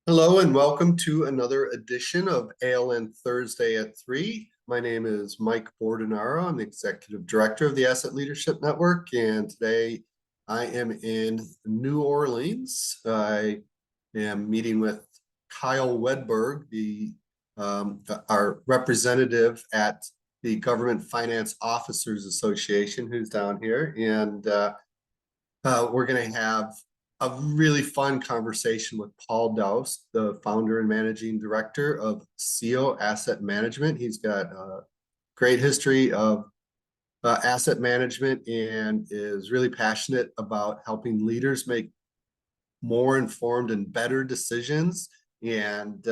Hello and welcome to another edition of ALN Thursday at 3. My name is Mike Bordenaro. I'm the Executive Director of the Asset Leadership Network, and today I am in New Orleans. I am meeting with Kyle Wedberg, our representative at the Government Finance Officers Association, who's down here, and we're going to have a really fun conversation with Paul Daoust, the founder and managing director of Scio Asset Management. He's got a great history of asset management and is really passionate about helping leaders make more informed and better decisions. And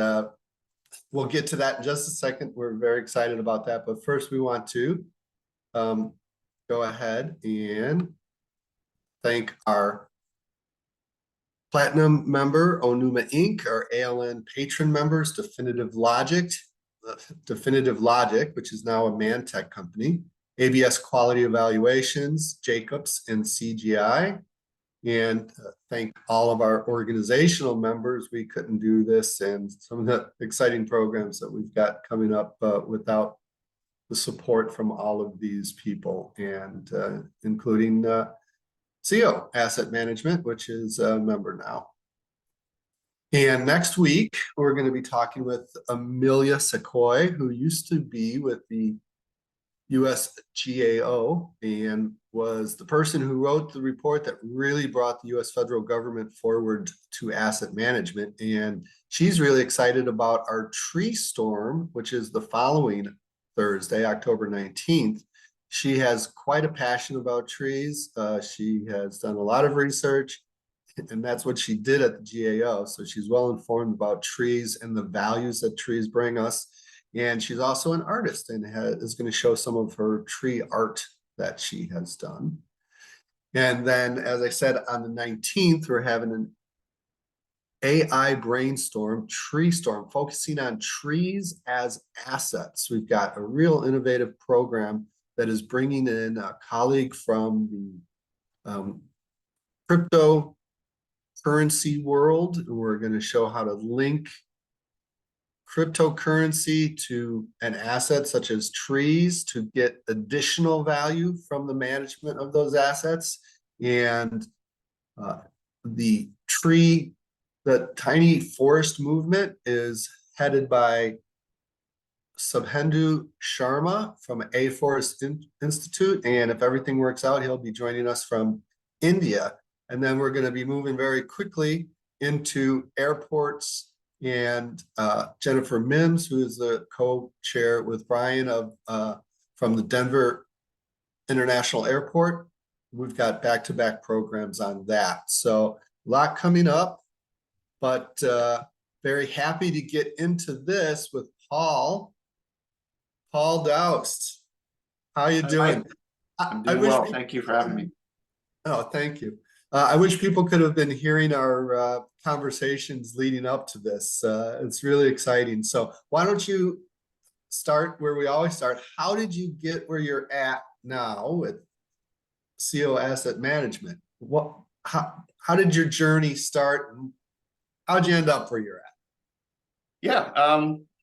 we'll get to that in just a second. We're very excited about that. But first, we want to go ahead and thank our Platinum member, Onuma Inc., our ALN patron members, Definitive Logic, which is now a Mantech company, ABS Quality Evaluations, Jacobs, and CGI. And thank all of our organizational members. We couldn't do this and some of the exciting programs that we've got coming up without the support from all of these people, and including Scio Asset Management, which is a member now. And next week, we're going to be talking with Amelia Sequoy, who used to be with the US GAO and was the person who wrote the report that really brought the US federal government forward to asset management. And she's really excited about our tree storm, which is the following Thursday, October 19th. She has quite a passion about trees. She has done a lot of research, and that's what she did at the GAO. So she's well informed about trees and the values that trees bring us. And she's also an artist and is going to show some of her tree art that she has done. And then, as I said, on the 19th, we're having an AI brainstorm, tree storm, focusing on trees as assets. We've got a real innovative program that is bringing in a colleague from the cryptocurrency world. We're going to show how to link cryptocurrency to an asset such as trees to get additional value from the management of those assets. And the tiny forest movement is headed by Subhendu Sharma from A Forest Institute. And if everything works out, he'll be joining us from India. And then we're going to be moving very quickly into airports, and Jennifer Mims, who is the co-chair with Brian from the Denver International Airport. We've got back-to-back programs on that. So a lot coming up, but very happy to get into this with Paul Daoust. How you doing? I'm doing well. Thank you for having me. Oh, thank you. I wish people could have been hearing our conversations leading up to this. It's really exciting. So why don't you start where we always start? How did you get where you're at now with Scio Asset Management? How did your journey start? And how'd you end up where you're at? Yeah,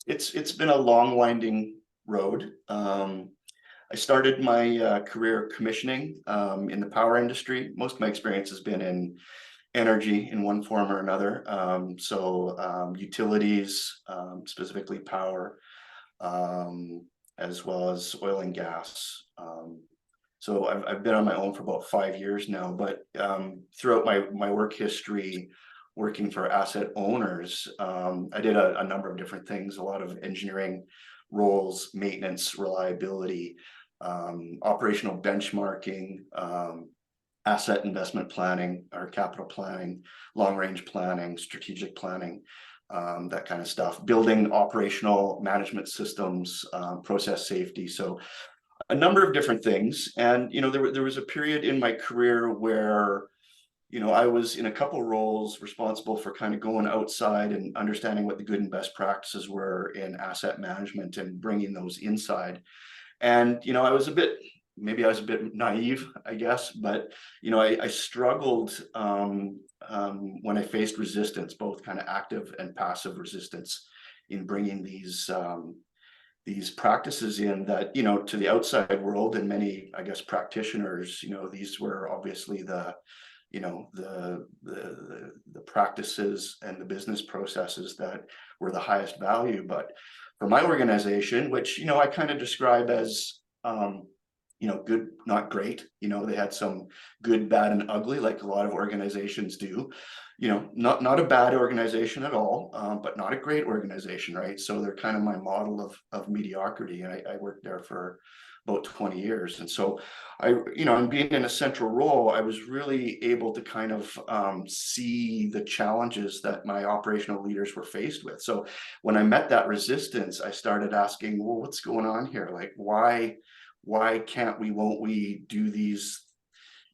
it's been a long, winding road. I started my career commissioning in the power industry. Most of my experience has been in energy in one form or another. Utilities, specifically power, as well as oil and gas. So I've been on my own for about 5 years now, but throughout my work history, working for asset owners, I did a number of different things, a lot of engineering roles, maintenance, reliability, operational benchmarking, asset investment planning or capital planning, long-range planning, strategic planning, that kind of stuff, building operational management systems, process safety. So a number of different things. And, there was a period in my career where, I was in a couple roles responsible for kind of going outside and understanding what the good and best practices were in asset management and bringing those inside. And, I was a bit maybe I was a bit naive, I guess, but I struggled when I faced resistance, both kind of active and passive resistance, in bringing these practices in that, to the outside world and many, I guess, practitioners, these were obviously the practices and the business processes that were the highest value. But for my organization, which, I kind of describe as, good, not great, they had some good, bad, and ugly, like a lot of organizations do, not a bad organization at all, but not a great organization, right? So they're kind of my model of mediocrity. I worked there for about 20 years. And so and being in a central role, I was really able to kind of see the challenges that my operational leaders were faced with. So when I met that resistance, I started asking, well, what's going on here? Like, why won't we do these,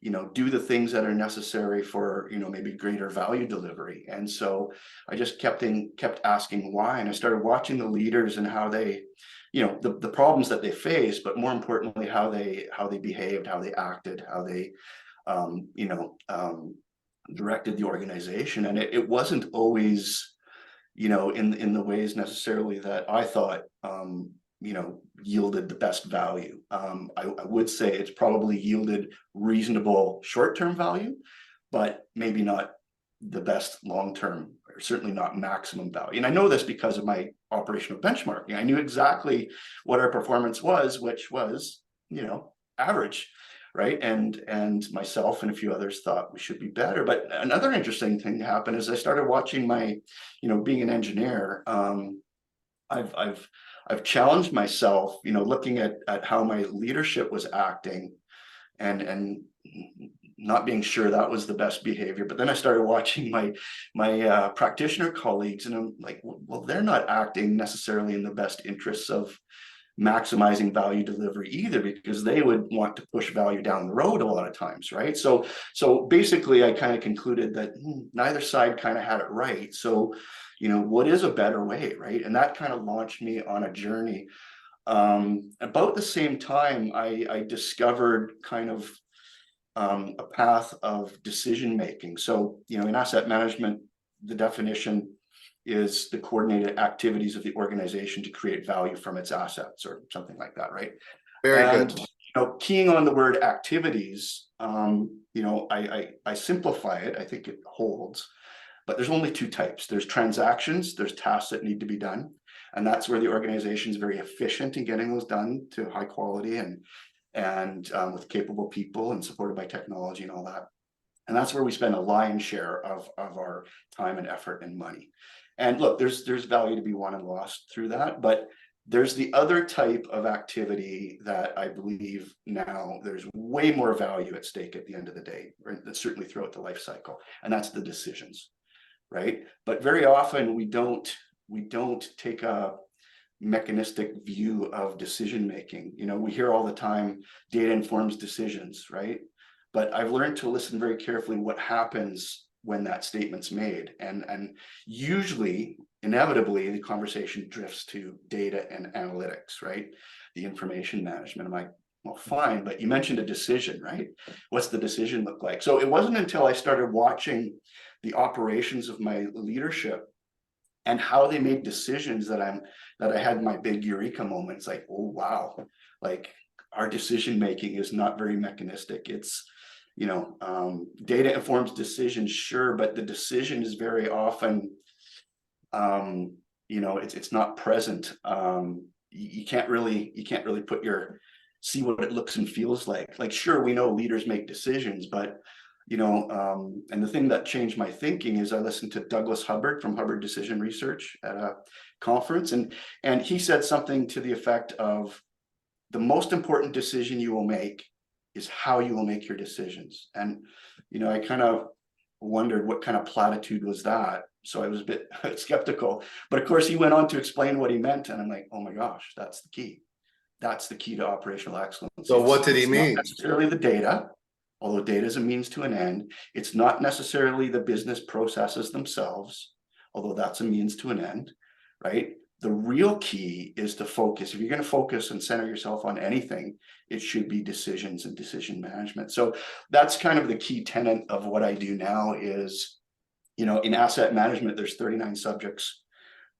do the things that are necessary for, maybe greater value delivery? And so I just kept asking why. And I started watching the leaders and how they, the problems that they faced, but more importantly, how they behaved, how they acted, how they, directed the organization. And it wasn't always, in the ways necessarily that I thought, yielded the best value. I would say it's probably yielded reasonable short-term value, but maybe not the best long-term, or certainly not maximum value. And I know this because of my operational benchmarking. I knew exactly what our performance was, which was, average, right? And myself and a few others thought we should be better. But another interesting thing happened is I started watching my, being an engineer, I've challenged myself, looking at how my leadership was acting, and not being sure that was the best behavior. But then I started watching my practitioner colleagues, and I'm like, well, they're not acting necessarily in the best interests of maximizing value delivery either, because they would want to push value down the road a lot of times, right? So basically, I kind of concluded that neither side kind of had it right. So, what is a better way, right? And that kind of launched me on a journey. About the same time, I discovered kind of a path of decision making. So, in asset management, the definition is the coordinated activities of the organization to create value from its assets, or something like that, right? Very And, good. keying on the word activities, I simplify it. I think it holds, but there's only two types. There's transactions, there's tasks that need to be done. And that's where the organization is very efficient in getting those done to high quality and with capable people and supported by technology and all that. And that's where we spend a lion's share of our time and effort and money. And look, there's value to be won and lost through that, but there's the other type of activity that I believe now there's way more value at stake at the end of the day, or certainly throughout the life cycle, and that's the decisions, right? But very often we don't take a mechanistic view of decision making. We hear all the time, data informs decisions, right? But I've learned to listen very carefully what happens when that statement's made. And usually, inevitably, the conversation drifts to data and analytics, right? The information management. I'm like, well, fine, but you mentioned a decision, right? What's the decision look like? So it wasn't until I started watching the operations of my leadership and how they made decisions that I had my big eureka moments, like, oh, wow, like our decision making is not very mechanistic. It's, data informs decisions, sure, but the decision is very often, it's not present. You can't really see what it looks and feels like. Like, sure, we know leaders make decisions, but and the thing that changed my thinking is I listened to Douglas Hubbard from Hubbard Decision Research at a conference, and he said something to the effect of, the most important decision you will make is how you will make your decisions. And, I kind of wondered what kind of platitude was that. So I was a bit skeptical, but of course he went on to explain what he meant. And I'm like, oh my gosh, that's the key. That's the key to operational excellence. So what did he mean? Not necessarily the data, although data is a means to an end. It's not necessarily the business processes themselves, although that's a means to an end, right? The real key is to focus. If you're going to focus and center yourself on anything, it should be decisions and decision management. So that's kind of the key tenet of what I do now is, in asset management, there's 39 subjects,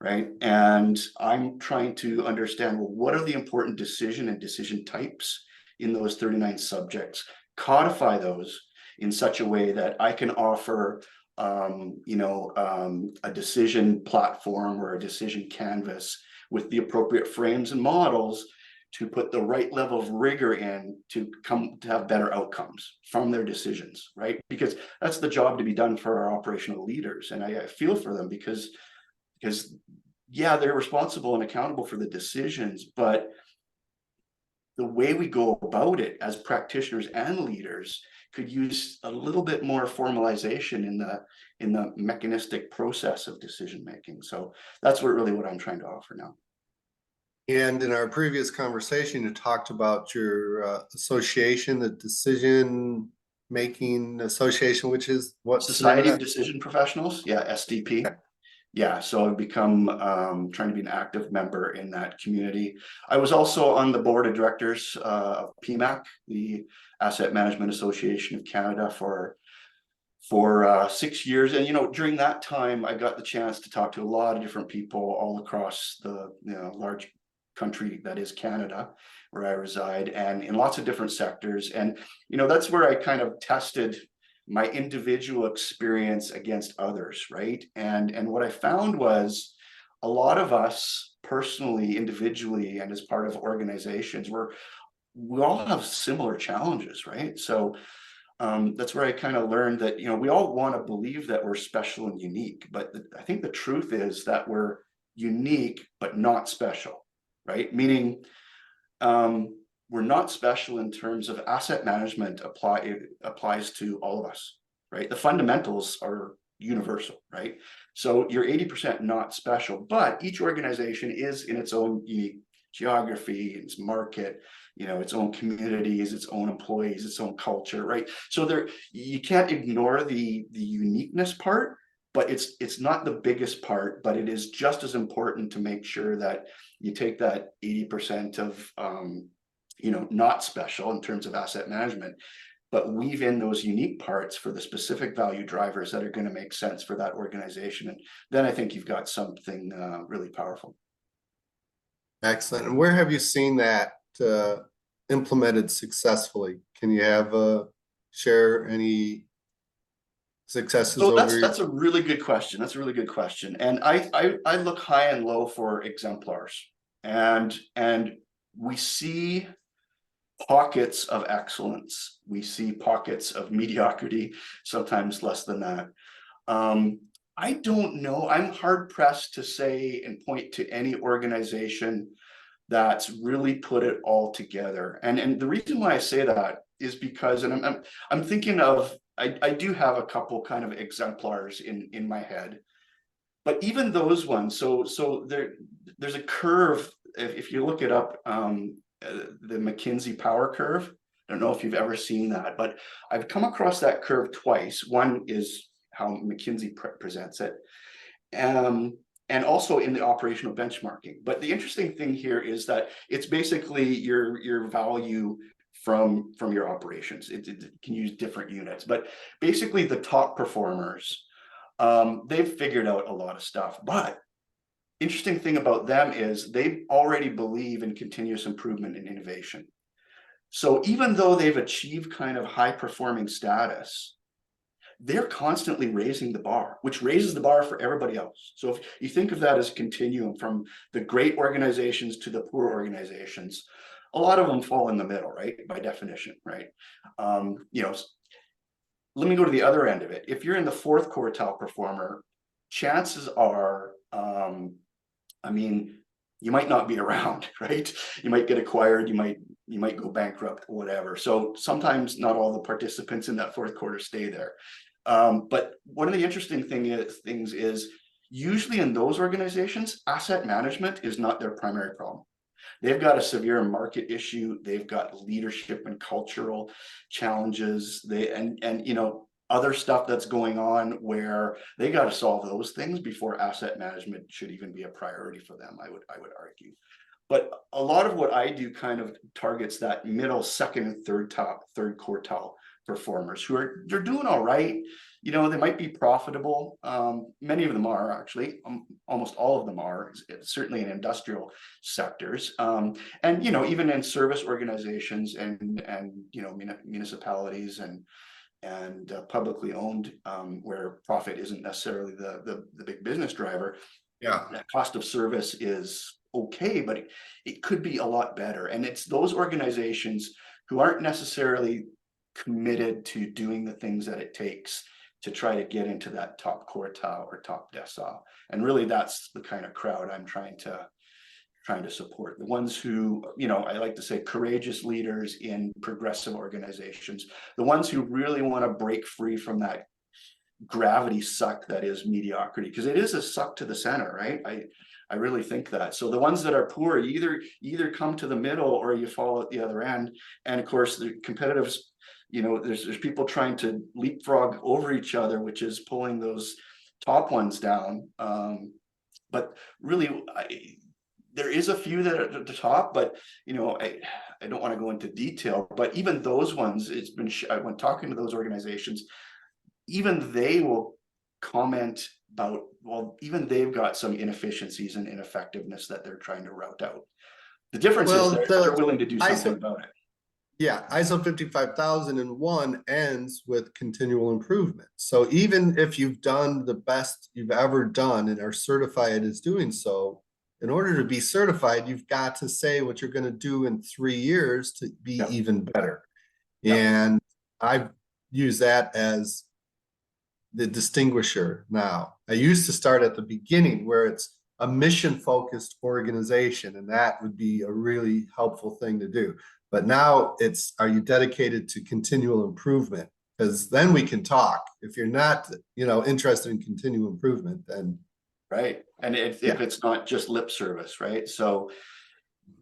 right? And I'm trying to understand, well, what are the important decision and decision types in those 39 subjects, codify those in such a way that I can offer a decision platform or a decision canvas with the appropriate frames and models to put the right level of rigor in to come to have better outcomes from their decisions, right? Because that's the job to be done for our operational leaders. And I feel for them because yeah, they're responsible and accountable for the decisions, but the way we go about it as practitioners and leaders could use a little bit more formalization in the mechanistic process of decision making. So that's what I'm trying to offer now. And in our previous conversation, you talked about your association, the decision making association, which is what? Society of Decision Professionals, yeah, SDP. Yeah, so I've become trying to be an active member in that community. I was also on the board of directors of PMAC, the Asset Management Association of Canada, for 6 years. And during that time, I got the chance to talk to a lot of different people all across the large country that is Canada, where I reside, and in lots of different sectors. And that's where I kind of tested my individual experience against others, right? And what I found was a lot of us personally, individually, and as part of organizations, we all have similar challenges, right? So that's where I kind of learned that we all want to believe that we're special and unique, but I think the truth is that we're unique but not special, right? Meaning we're not special in terms of asset management. It applies to all of us, right? The fundamentals are universal, right? So you're 80% not special, but each organization is in its own unique geography, its market, its own communities, its own employees, its own culture, right? So you can't ignore the uniqueness part, but it's not the biggest part, but it is just as important to make sure that you take that 80% of not special in terms of asset management, but weave in those unique parts for the specific value drivers that are going to make sense for that organization. And then I think you've got something really powerful. Excellent. And where have you seen that implemented successfully? Can you share any successes So over? that's a really good question. That's a really good question. And I look high and low for exemplars, and we see pockets of excellence. We see pockets of mediocrity, sometimes less than that. I don't know. I'm hard pressed to say and point to any organization that's really put it all together. And the reason why I say that is because, and I'm thinking of, I do have a couple kind of exemplars in my head, but even those ones. So there's a curve. If you look it up, the McKinsey power curve. I don't know if you've ever seen that, but I've come across that curve twice. One is how McKinsey presents it, and also in the operational benchmarking. But the interesting thing here is that it's basically your value from your operations. It can use different units, but basically the top performers, they've figured out a lot of stuff. But interesting thing about them is they already believe in continuous improvement and innovation. So even though they've achieved kind of high performing status, they're constantly raising the bar, which raises the bar for everybody else. So if you think of that as continuum from the great organizations to the poor organizations, a lot of them fall in the middle, right? By definition, right? Let me go to the other end of it. If you're in the fourth quartile performer, chances are, you might not be around, right? You might get acquired, you might go bankrupt, or whatever. So sometimes not all the participants in that fourth quarter stay there. But one of the interesting things is usually in those organizations, asset management is not their primary problem. They've got a severe market issue. They've got leadership and cultural challenges. other stuff that's going on where they got to solve those things before asset management should even be a priority for them, I would argue. But a lot of what I do kind of targets that middle, second and third quartile performers who they're doing all right. You know, they might be profitable. Many of them are actually, almost all of them are, certainly in industrial sectors. And, you know, even in service organizations and you know, municipalities and publicly owned, where profit isn't necessarily the big business driver. Yeah. That cost of service is okay, but it could be a lot better. And it's those organizations who aren't necessarily committed to doing the things that it takes to try to get into that top quartile or top decile. And really that's the kind of crowd I'm trying to support. The ones who, you know, I like to say courageous leaders in progressive organizations, the ones who really want to break free from that gravity suck that is mediocrity, because it is a suck to the center, right? I really think that. So the ones that are poor, you either come to the middle or you fall at the other end. And of course the competitives, you know, there's people trying to leapfrog over each other, which is pulling those top ones down. But really, there is a few that are at the top, but you know, I don't want to go into detail, but even those ones, it's been when talking to those organizations, even they will comment about, well, even they've got some inefficiencies and ineffectiveness that they're trying to route out. The difference is they're willing to do something about it. Yeah, ISO 55001 ends with continual improvement. So even if you've done the best you've ever done and are certified as doing so, in order to be certified, you've got to say what you're going to do in 3 years to be even better. And I've used that as the distinguisher now. I used to start at the beginning where it's a mission-focused organization, and that would be a really helpful thing to do. But now it's, are you dedicated to continual improvement? Because then we can talk. If you're not, you know, interested in continual improvement, then right. And if it's not just lip service, right? So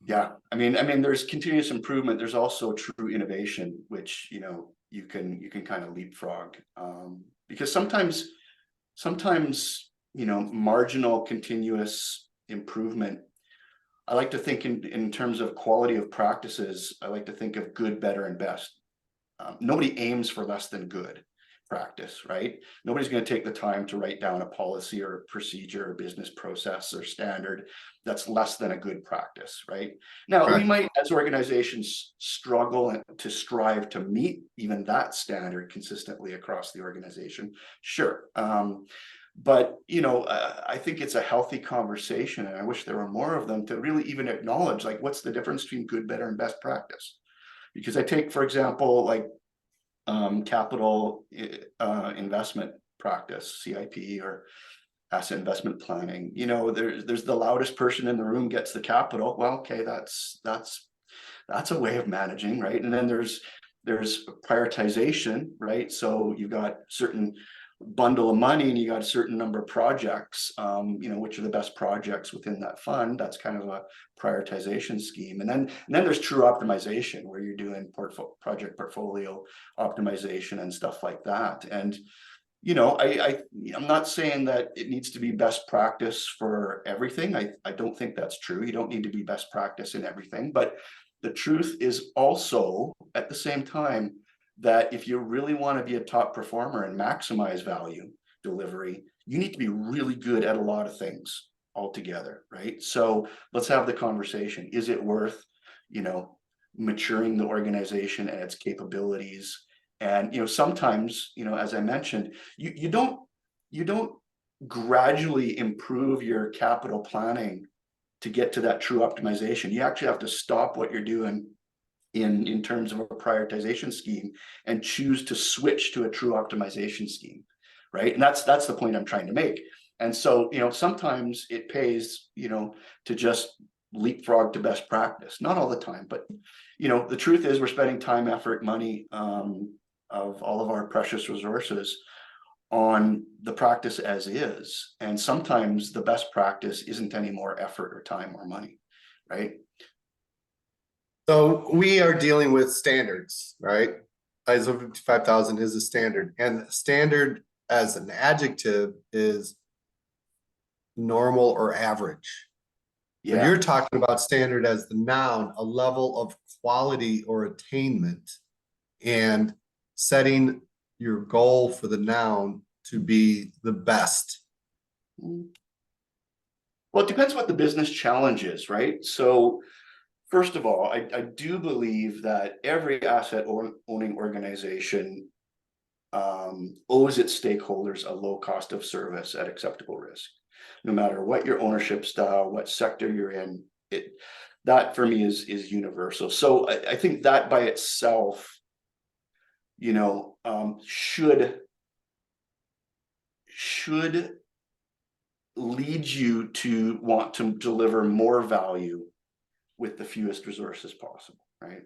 yeah, I mean, there's continuous improvement. There's also true innovation, which, you know, you can kind of leapfrog, because sometimes, you know, marginal continuous improvement. I like to think in terms of quality of practices. I like to think of good, better, and best. Nobody aims for less than good practice, right? Nobody's going to take the time to write down a policy or a procedure or business process or standard that's less than a good practice, right? Now, we might, as organizations, struggle to strive to meet even that standard consistently across the organization. Sure. But, you know, I think it's a healthy conversation, and I wish there were more of them to really even acknowledge, like, what's the difference between good, better, and best practice? Because I take, for example, like capital investment practice, CIP, or asset investment planning. You know, there's the loudest person in the room gets the capital. Well, okay, that's a way of managing, right? And then there's prioritization, right? So you've got certain bundle of money and you got a certain number of projects, you know, which are the best projects within that fund. That's kind of a prioritization scheme. And then there's true optimization, where you're doing project portfolio optimization and stuff like that. And, you know, I'm not saying that it needs to be best practice for everything. I don't think that's true. You don't need to be best practice in everything, but the truth is also at the same time that if you really want to be a top performer and maximize value delivery, you need to be really good at a lot of things altogether, right? So let's have the conversation. Is it worth, you know, maturing the organization and its capabilities? And, you know, sometimes, you know, as I mentioned, you don't gradually improve your capital planning to get to that true optimization. You actually have to stop what you're doing in terms of a prioritization scheme and choose to switch to a true optimization scheme, right? And that's the point I'm trying to make. And so, you know, sometimes it pays, you know, to just leapfrog to best practice. Not all the time, but, you know, the truth is we're spending time, effort, money, of all of our precious resources on the practice as is. And sometimes the best practice isn't any more effort or time or money, right? So we are dealing with standards, right? ISO 55000 is a standard, and standard as an adjective is normal or average. But Yeah, you're talking about standard as the noun, a level of quality or attainment, and setting your goal for the noun to be the best. well, it depends what the business challenge is, right? So first of all, I do believe that every asset owning organization owes its stakeholders a low cost of service at acceptable risk. No matter what your ownership style, what sector you're in, that for me is universal. So I think that by itself, you know, should lead you to want to deliver more value with the fewest resources possible, right?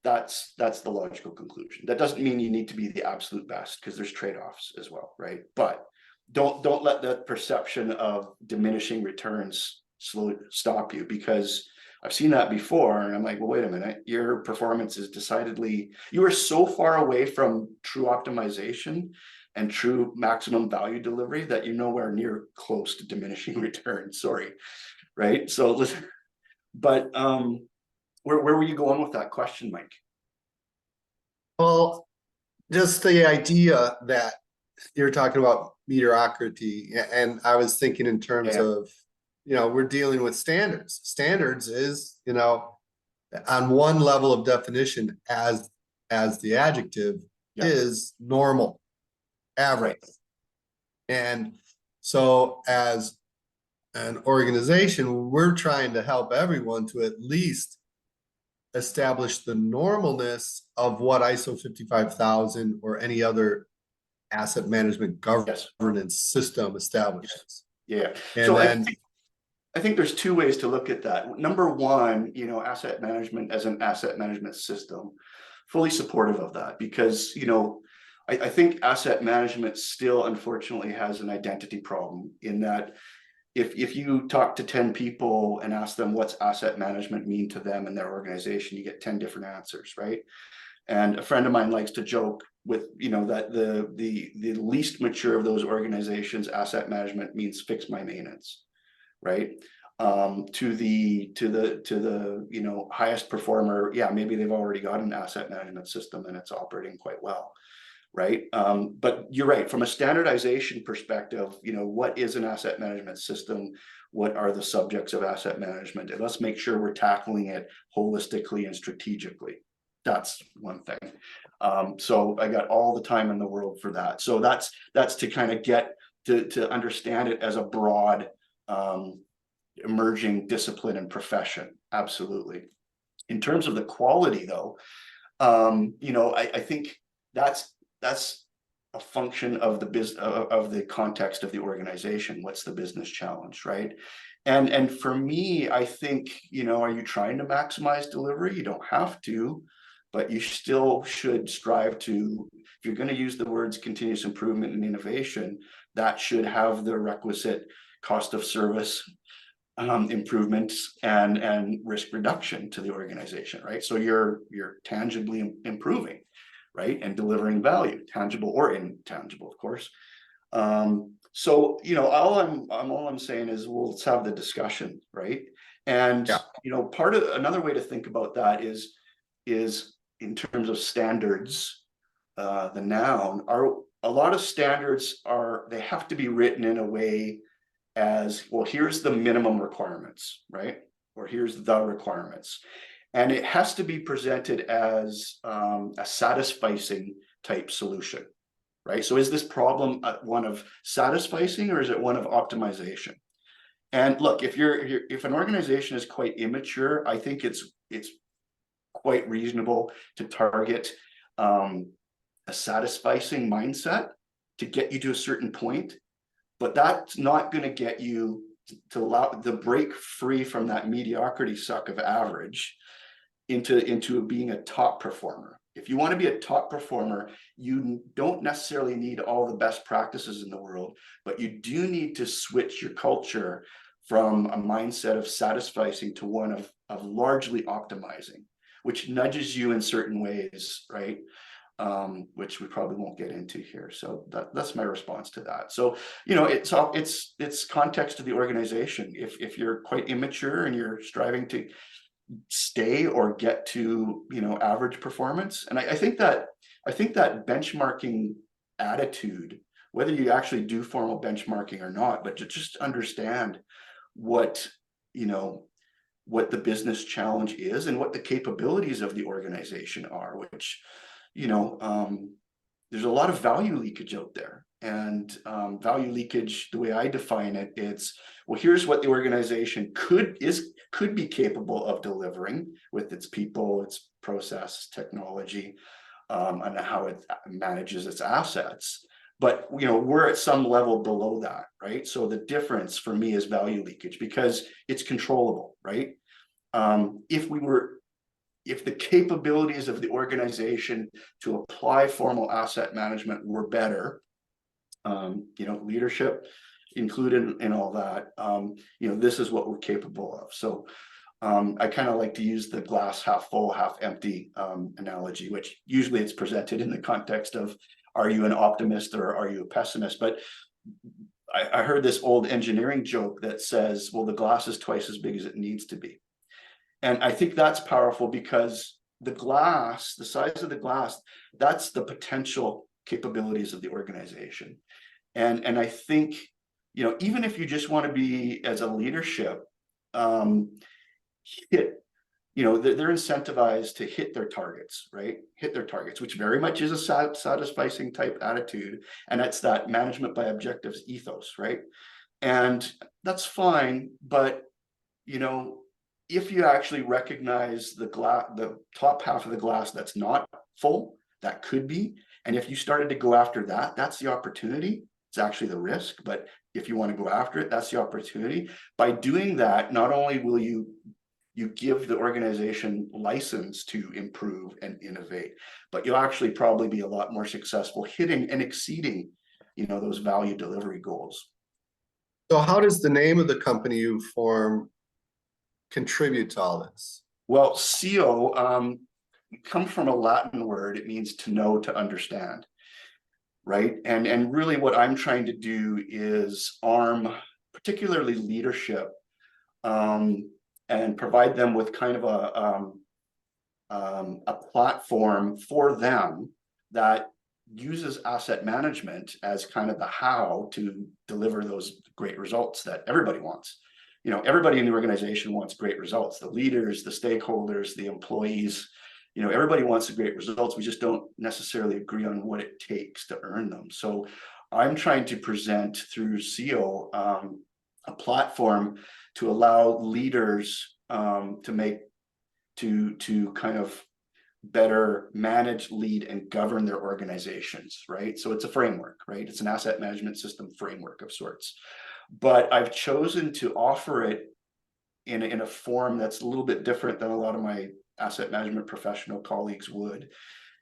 That's the logical conclusion. That doesn't mean you need to be the absolute best, because there's trade-offs as well, right? But don't let the perception of diminishing returns stop you, because I've seen that before, and I'm like, well, wait a minute, your performance is decidedly, you are so far away from true optimization and true maximum value delivery that you're nowhere near close to diminishing returns. Sorry, right? So listen, but where were you going with that question, Mike? Well, just the idea that you're talking about mediocrity, and I was thinking in terms Yeah, of, we're dealing with standards. Standards is, on one level of definition as the adjective yeah, is normal, average. right. And so as an organization, we're trying to help everyone to at least establish the normalness of what ISO 55000 or any other asset management Yes. governance system establishes. Yeah. And So then, I think there's two ways to look at that. Number one, you know, asset management as an asset management system, fully supportive of that, because, you know, I think asset management still unfortunately has an identity problem, in that if you talk to 10 people and ask them what's asset management mean to them and their organization, you get 10 different answers, right? And a friend of mine likes to joke with, you know, that the least mature of those organizations, asset management means fix my maintenance, right? To the you know, highest performer, yeah, maybe they've already got an asset management system and it's operating quite well, right? But you're right, from a standardization perspective, you know, what is an asset management system? What are the subjects of asset management? And let's make sure we're tackling it holistically and strategically. That's one thing. So I got all the time in the world for that. So that's to kind of get to understand it as a broad emerging discipline and profession. Absolutely. In terms of the quality, though, you know, I think that's a function of the business, of the context of the organization. What's the business challenge, right? And for me, I think, you know, are you trying to maximize delivery? You don't have to, but you still should strive to, if you're going to use the words continuous improvement and innovation, that should have the requisite cost of service improvements and risk reduction to the organization, right? So you're tangibly improving, right, and delivering value, tangible or intangible, of course. So, you know, all I'm saying is, well, let's have the discussion, right? And yeah, you know, part of another way to think about that is in terms of standards. The noun, are a lot of standards they have to be written in a way as, well, here's the minimum requirements, right? Or here's the requirements. And it has to be presented as a satisficing type solution, right? So is this problem one of satisficing, or is it one of optimization? And look, if an organization is quite immature, I think it's quite reasonable to target a satisficing mindset to get you to a certain point. But that's not going to get you to allow the break free from that mediocrity suck of average into being a top performer. If you want to be a top performer, you don't necessarily need all the best practices in the world, but you do need to switch your culture from a mindset of satisficing to one of largely optimizing, which nudges you in certain ways, right? which we probably won't get into here. So that's my response to that. So, you know, it's context to the organization. If you're quite immature and you're striving to stay or get to, you know, average performance, and I think that benchmarking attitude, whether you actually do formal benchmarking or not, but to just understand what, you know, what the business challenge is and what the capabilities of the organization are, which, you know, there's a lot of value leakage out there. And value leakage, the way I define it, it's, well, here's what the organization could be capable of delivering with its people, its process, technology, and how it manages its assets. But, you know, we're at some level below that, right? So the difference for me is value leakage, because it's controllable, right? If the capabilities of the organization to apply formal asset management were better, you know, leadership included in all that, you know, this is what we're capable of. So I kind of like to use the glass half full, half empty analogy, which usually it's presented in the context of, are you an optimist or are you a pessimist? But I heard this old engineering joke that says, well, the glass is twice as big as it needs to be. And I think that's powerful, because the glass, the size of the glass, that's the potential capabilities of the organization. And I think, you know, even if you just want to be, as a leadership, hit, you know, they're incentivized to hit their targets, right? Hit their targets, which very much is a satisficing type attitude. And that's that management by objectives ethos, right? And that's fine. But, you know, if you actually recognize the top half of the glass that's not full, that could be. And if you started to go after that, that's the opportunity. It's actually the risk. But if you want to go after it, that's the opportunity. By doing that, not only will you give the organization license to improve and innovate, but you'll actually probably be a lot more successful hitting and exceeding, you know, those value delivery goals. So how does the name of the company you form contribute to all this? Well, Scio comes from a Latin word. It means to know, to understand, right? And really what I'm trying to do is arm particularly leadership, and provide them with kind of a platform for them that uses asset management as kind of the how to deliver those great results that everybody wants. You know, everybody in the organization wants great results. The leaders, the stakeholders, the employees, you know, everybody wants the great results. We just don't necessarily agree on what it takes to earn them. So I'm trying to present through Scio a platform to allow leaders to kind of better manage, lead, and govern their organizations, right? So it's a framework, right? It's an asset management system framework of sorts. But I've chosen to offer it in a form that's a little bit different than a lot of my asset management professional colleagues would,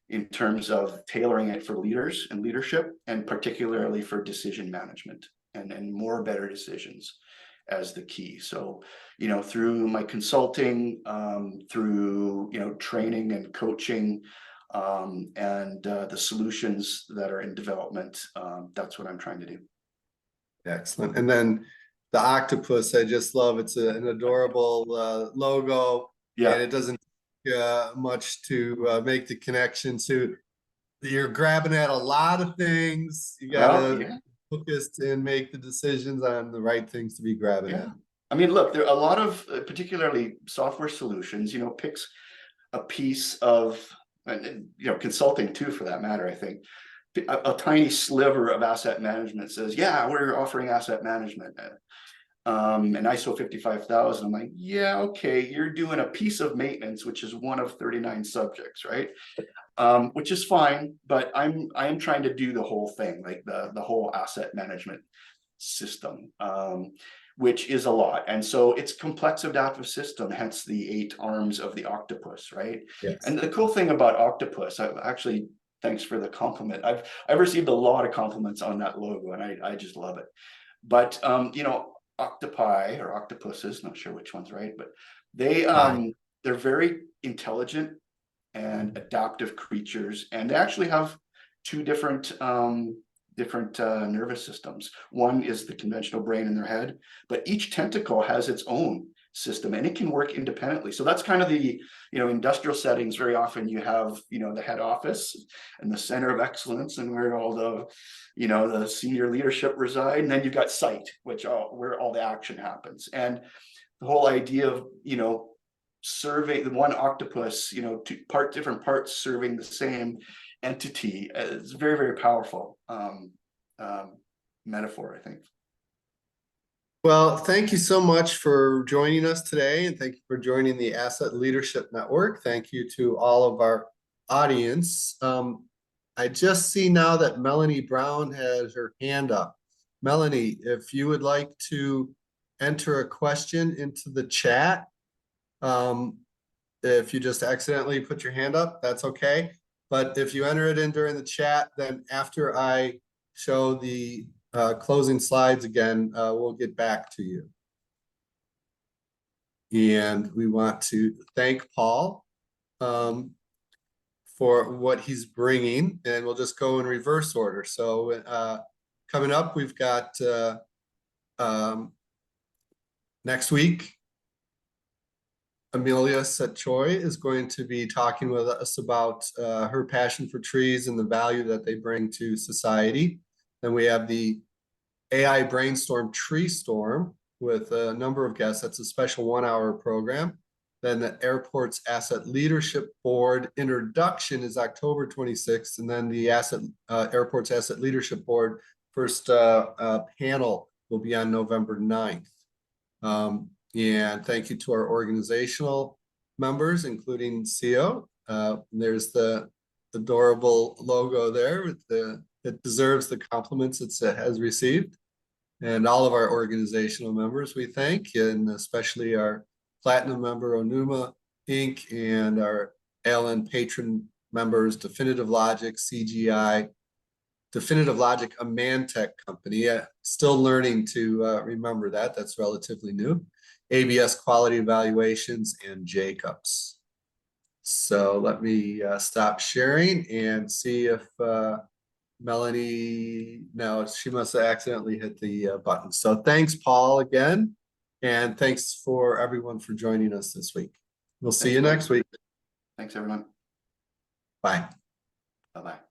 in terms of tailoring it for leaders and leadership, and particularly for decision management and more better decisions as the key. So, you know, through my consulting, through, you know, training and coaching, and the solutions that are in development, that's what I'm trying to do. Excellent. And then the octopus, I just love. It's an adorable logo. Yeah. And it doesn't take much to make the connection to, you're grabbing at a lot of things. You gotta focus and make the decisions on the right things to be grabbing at. I mean, look, there are a lot of particularly software solutions, you know, picks a piece of, you know, consulting too, for that matter. I think a tiny sliver of asset management says, yeah, we're offering asset management, and ISO 55000. I'm like, yeah, okay, you're doing a piece of maintenance, which is one of 39 subjects, right? Which is fine, but I am trying to do the whole thing, like the whole asset management system, which is a lot. And so it's complex adaptive system, hence the 8 arms of the octopus, right? Yes. And the cool thing about octopus, I've actually, thanks for the compliment. I've received a lot of compliments on that logo, and I just love it. But you know, octopi or octopuses, not sure which one's right, but they're very intelligent. and adaptive creatures, and they actually have two different nervous systems. One is the conventional brain in their head, but each tentacle has its own system and it can work independently. So that's kind of the, industrial settings. Very often you have, the head office and the center of excellence and where all the, the senior leadership reside. And then you've got site, where all the action happens. And the whole idea of, survey the one octopus, different parts serving the same entity is very, very powerful metaphor, I think. Well, thank you so much for joining us today, and thank you for joining the Asset Leadership Network. Thank you to all of our audience. I just see now that Melanie Brown has her hand up. Melanie, if you would like to enter a question into the chat, if you just accidentally put your hand up, that's okay. But if you enter it in during the chat, then after I show the closing slides again, we'll get back to you. And we want to thank Paul for what he's bringing, and we'll just go in reverse order. So coming up, we've got next week, Amelia Setchoy is going to be talking with us about her passion for trees and the value that they bring to society. Then we have the AI Brainstorm Tree Storm with a number of guests. That's a special 1-hour program. Then the Airport's Asset Leadership Board introduction is October 26th. And then the Airport's Asset Leadership Board first panel will be on November 9th. And thank you to our organizational members, including Scio. There's the adorable logo there with it deserves the compliments it has received. And all of our organizational members we thank, and especially our platinum member Onuma Inc. and our ALN patron members, Definitive Logic, CGI, Definitive Logic, a Mantech company. Still learning to remember that. That's relatively new. ABS Quality Evaluations, and Jacobs. So let me stop sharing and see if Melanie, no, she must have accidentally hit the button. So thanks, Paul, again. And thanks for everyone for joining us this week. We'll see you next week. Thanks, everyone. Bye. Bye-bye.